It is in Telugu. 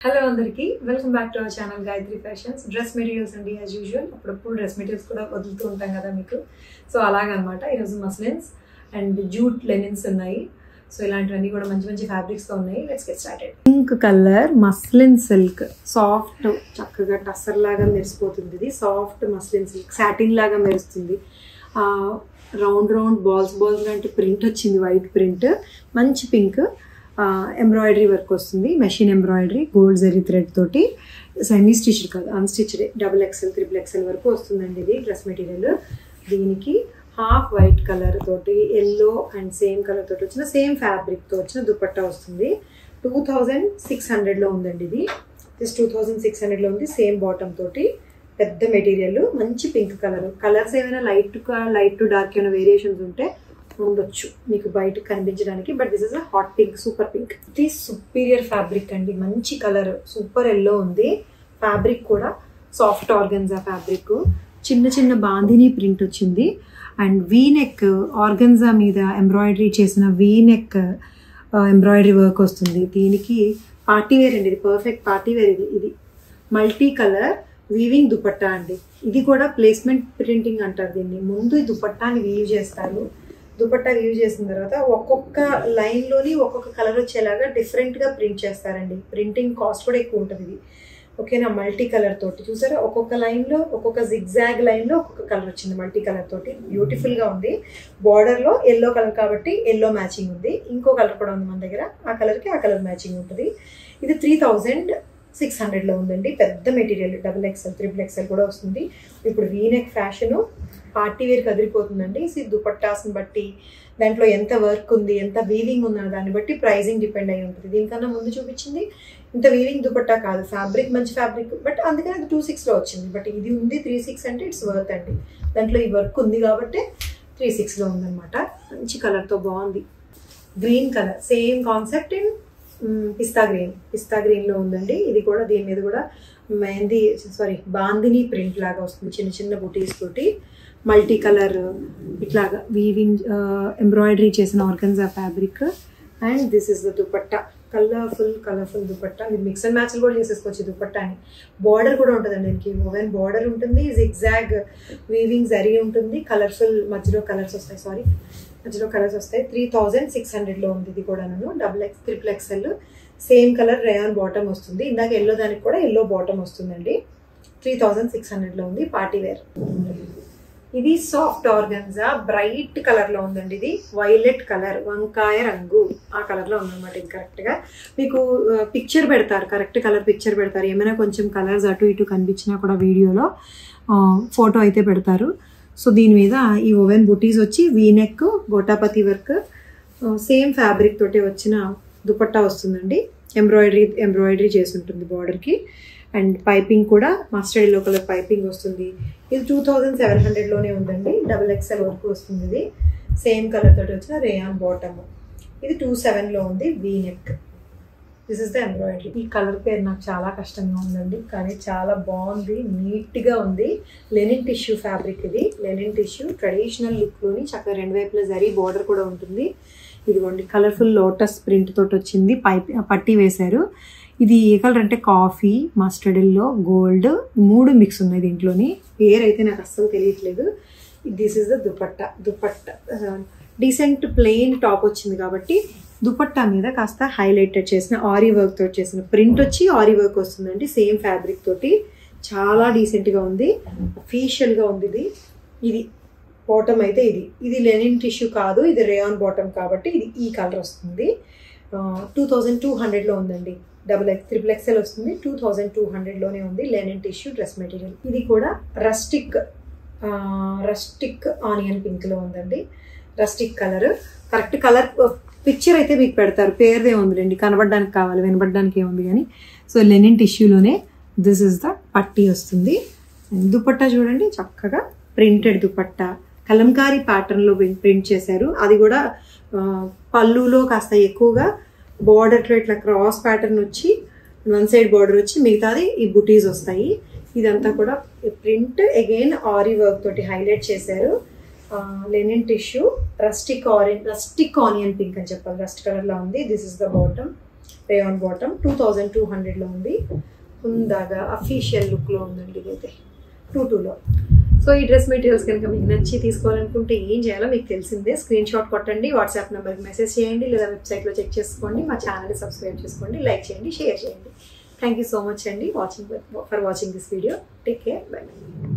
హలో అందరికీ welcome back to our channel Gayatri fashions. Dress materials అండి యాజ్ యూజువల్. అప్పుడప్పుడు డ్రెస్ మెటీరియల్స్ కూడా వదులుతూ ఉంటాం కదా మీకు. సో అలాగనమాట ఈరోజు మస్లిన్స్ అండ్ జూట్ లెనిన్స్ ఉన్నాయి. సో ఇలాంటివన్నీ కూడా మంచి మంచి ఫ్యాబ్రిక్స్తో ఉన్నాయి. Let's get started. Pink colour muslin silk, soft చక్కగా టస్సర్ లాగా మెరిసిపోతుంది. ఇది సాఫ్ట్ మస్లిన్ సిల్క్, సాటిన్ లాగా మెరుస్తుంది. రౌండ్ రౌండ్ బాల్స్ లాంటి ప్రింట్ వచ్చింది, వైట్ ప్రింట్, మంచి పింక్. ఎంబ్రాయిడరీ వర్క్ వస్తుంది, machine embroidery, gold zari thread తోటి. సెమీ స్టిచ్డ్ కాదు, అన్స్టిచ్డ్, XXL, XXL వరకు వస్తుందండి ఇది డ్రెస్ మెటీరియల్. దీనికి హాఫ్ వైట్ కలర్ తోటి ఎల్లో అండ్ సేమ్ కలర్ తోటి వచ్చిన సేమ్ ఫ్యాబ్రిక్తో వచ్చిన దుపట్టా వస్తుంది. 2600లో ఉందండి ఇది. 2600లో ఉంది. సేమ్ బాటమ్ తోటి పెద్ద మెటీరియల్, మంచి పింక్ కలర్. కలర్స్ ఏమైనా లైట్ టు డార్క్ ఏమైనా వేరియేషన్స్ ఉంటే ఉండొచ్చు మీకు బయటకు కనిపించడానికి. But this is a hot pink, super pink. ఇది సుపీరియర్ ఫ్యాబ్రిక్ అండి, మంచి కలర్, సూపర్ ఎల్లో ఉంది. ఫ్యాబ్రిక్ కూడా సాఫ్ట్ ఆర్గన్జా ఫ్యాబ్రిక్, చిన్న చిన్న బాందిని ప్రింట్ వచ్చింది. అండ్ వీనెక్ ఆర్గన్జా మీద ఎంబ్రాయిడరీ చేసిన వీనెక్ ఎంబ్రాయిడరీ వర్క్ వస్తుంది. దీనికి పార్టీ వేర్ అండి, ఇది పర్ఫెక్ట్ పార్టీ వేర్. ఇది మల్టీ కలర్ వీవింగ్ దుపట్టా అండి. ఇది కూడా ప్లేస్మెంట్ ప్రింటింగ్ అంటారు దీన్ని. ముందు ఈ దుపట్టాని వీవ్ చేస్తారు. దుపట్టా వీవ్ చేసిన తర్వాత ఒక్కొక్క లైన్లోని ఒక్కొక్క కలర్ వచ్చేలాగా డిఫరెంట్గా ప్రింట్ చేస్తారండి. ప్రింటింగ్ కాస్ట్ కూడా ఎక్కువ ఉంటుంది ఇది. ఓకేనా, మల్టీ కలర్ తోటి చూసారా, ఒక్కొక్క లైన్లో ఒక్కొక్క జిగ్జాగ్ లైన్లో ఒక్కొక్క కలర్ వచ్చింది మల్టీ కలర్ తోటి. బ్యూటిఫుల్గా ఉంది. బార్డర్లో ఎల్లో కలర్ కాబట్టి ఎల్లో మ్యాచింగ్ ఉంది. ఇంకో కలర్ కూడా ఉంది మన దగ్గర, ఆ కలర్కి ఆ కలర్ మ్యాచింగ్ ఉంటుంది. ఇది 3600లో ఉందండి. పెద్ద మెటీరియల్, XXL, XXL కూడా వస్తుంది. ఇప్పుడు వీనెక్ ఫ్యాషను పార్టీ వేర్ కదిలిపోతుందండి. దుపట్టాస్ని బట్టి, దాంట్లో ఎంత వర్క్ ఉంది, ఎంత వీవింగ్ ఉందన్న దాన్ని బట్టి ప్రైజింగ్ డిపెండ్ అయి ఉంటుంది. దీనికన్నా ముందు చూపించింది ఇంత వీవింగ్ దుపట్టా కాదు, ఫ్యాబ్రిక్ మంచి ఫ్యాబ్రిక్, బట్ అందుకని అది 2600లో వచ్చింది. బట్ ఇది ఉంది 3600 అంటే ఇట్స్ వర్త్ అండి. దాంట్లో ఈ వర్క్ ఉంది కాబట్టి 3600లో ఉందన్నమాట. మంచి కలర్తో బాగుంది. Green colour, same concept in pista గ్రీన్లో ఉందండి. ఇది కూడా దీని మీద కూడా బాందిని ప్రింట్ లాగా వస్తుంది, చిన్న చిన్న బుటీస్ తోటి. మల్టీ కలర్ ఇట్లాగా వీవింగ్ ఎంబ్రాయిడరీ చేసిన organza fabric. And this is the dupatta, colourful dupatta. మీరు మిక్స్ అండ్ మ్యాచ్లు కూడా చేసేసుకోవచ్చు దుపట్టాని. బార్డర్ కూడా ఉంటుందండి దీనికి, ఓవెన్ బార్డర్ ఉంటుంది, జిగ్జాగ్ వీవింగ్ జరీ ఉంటుంది, కలర్ఫుల్ మధ్యలో కలర్స్ వస్తాయి. 3600లో ఉంది ఇది కూడా. XXL same colour rayon bottom వస్తుంది. ఇందాక ఎల్లో దానికి కూడా ఎల్లో బాటమ్ వస్తుందండి. 3600లో ఉంది, పార్టీ వేర్. ఇది సాఫ్ట్ ఆర్గన్జా, బ్రైట్ కలర్లో ఉందండి. ఇది వైలెట్ కలర్, వంకాయ రంగు, ఆ కలర్లో ఉందన్నమాట. ఇది కరెక్ట్గా మీకు పిక్చర్ పెడతారు, కరెక్ట్ కలర్ పిక్చర్ పెడతారు. ఏమైనా కొంచెం కలర్స్ అటు ఇటు కనిపించినా కూడా వీడియోలో ఫోటో అయితే పెడతారు. సో దీని మీద ఈ ఓవెన్ బుటీస్ వచ్చి V-neck, gota patti work, same fabric తోటి వచ్చిన దుపట్టా వస్తుందండి. ఎంబ్రాయిడరీ చేసి ఉంటుంది బార్డర్కి. అండ్ పైపింగ్ కూడా మస్టర్డ్ ఎల్లో కలర్ పైపింగ్ వస్తుంది. ఇది 2700లోనే ఉందండి. XXL వరకు వస్తుంది. ఇది సేమ్ కలర్ తోటి వచ్చిన రేయాన్ బాటమ్. ఇది 27లో ఉంది, V-neck. This is the embroidery. ఈ కలర్ పేరు నాకు చాలా కష్టంగా ఉందండి, కానీ చాలా బాగుంది, నీట్గా ఉంది. లెనిన్ టిష్యూ ఫ్యాబ్రిక్ ఇది. లెనిన్ టిష్యూ ట్రెడిషనల్ లుక్లోని చక్కగా రెండు వైపులా జరీ బార్డర్ కూడా ఉంటుంది. ఇదిగోండి, కలర్ఫుల్ లోటస్ ప్రింట్ తోటి వచ్చింది, పట్టీ వేశారు. ఇది ఏ కలర్ అంటే coffee, mustard yellow, gold, 3 mix ఉన్నాయి దీంట్లోని. పేరు అయితే నాకు అస్సలు తెలియట్లేదు. This is the dupatta. Decent plain top వచ్చింది కాబట్టి దుపట్టా మీద కాస్త హైలైటెడ్ చేసిన ఆరీ వర్క్ తోటి చేసిన ప్రింట్ వచ్చి ఆరీ వర్క్ వస్తుందండి. సేమ్ ఫ్యాబ్రిక్ తోటి చాలా డీసెంట్గా ఉంది, అఫీషియల్గా ఉంది. ఇది బాటమ్ అయితే ఇది లెనిన్ టిష్యూ కాదు, ఇది రేయాన్ బాటమ్ కాబట్టి ఇది ఈ కలర్ వస్తుంది. 2200లో ఉందండి. XXL వస్తుంది. 2200లోనే ఉంది. Linen tissue dress material. ఇది కూడా రస్టిక్ ఆనియన్ పింక్లో ఉందండి. Rustic colour, correct colour picture అయితే మీకు పెడతారు, పేరుదే ఉందిలేండి, కనబడడానికి కావాలి, వినబడడానికి ఏముంది కానీ. సో లెనిన్ టిష్యూలోనే దిస్ ఇస్ ద పట్టీ వస్తుంది. దుపట్టా చూడండి, చక్కగా ప్రింటెడ్ దుపట్టా, కలంకారీ ప్యాటర్న్లో ప్రింట్ చేశారు. అది కూడా పళ్ళులో కాస్త ఎక్కువగా బార్డర్లో ఇట్లా క్రాస్ ప్యాటర్న్ వచ్చి, వన్ సైడ్ బార్డర్ వచ్చి, మిగతాది ఈ బుటీస్ వస్తాయి. ఇదంతా కూడా ప్రింట్, అగైన్ ఆరీ వర్క్ తోటి హైలైట్ చేశారు. Linen tissue, rustic onion pink అని చెప్పాలి, రస్ట్ కలర్లో ఉంది. This is the bottom. Rayon bottom 2200లో ఉంది. హుందాగా అఫీషియల్ లుక్లో ఉందండి ఇదైతే 22లో. సో ఈ డ్రెస్ మెటీరియల్స్ కనుక మీకు నచ్చి తీసుకోవాలనుకుంటే ఏం చేయాలో మీకు తెలిసిందే. స్క్రీన్ షాట్ కొట్టండి, వాట్సాప్ నెంబర్కి మెసేజ్ చేయండి, లేదా వెబ్సైట్లో చెక్ చేసుకోండి, మా ఛానల్ని సబ్స్క్రైబ్ చేసుకోండి, లైక్ చేయండి, షేర్ చేయండి. థ్యాంక్ యూ సో మచ్ అండి for watching this video. Take care, by.